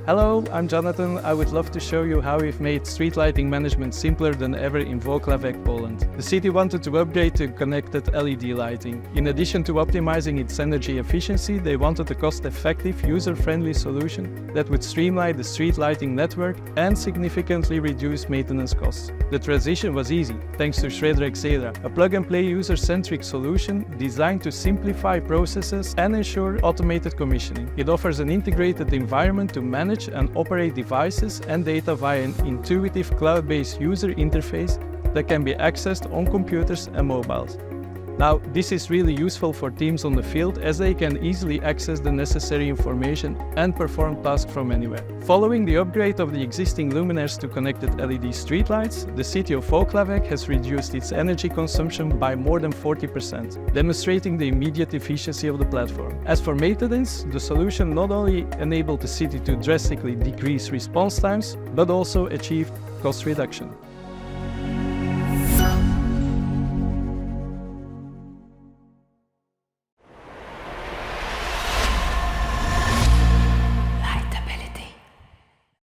Hello, I'm Jonathan. I would love to show you how we've made street lighting management simpler than ever in Wloclawek, Poland. The city wanted to upgrade to connected LED lighting. In addition to optimizing its energy efficiency, they wanted a cost-effective, user-friendly solution that would streamline the street lighting network and significantly reduce maintenance costs. The transition was easy, thanks to Schreder EXEDRA, a plug-and-play user-centric solution designed to simplify processes and ensure automated commissioning. It offers an integrated environment to manage and operate devices and data via an intuitive cloud-based user interface that can be accessed on computers and mobiles. Now, this is really useful for teams on the field as they can easily access the necessary information and perform tasks from anywhere. Following the upgrade of the existing luminaires to connected LED streetlights, the city of Wloclawek has reduced its energy consumption by more than 40%, demonstrating the immediate efficiency of the platform. As for maintenance, the solution not only enabled the city to drastically decrease response times, but also achieved cost reduction.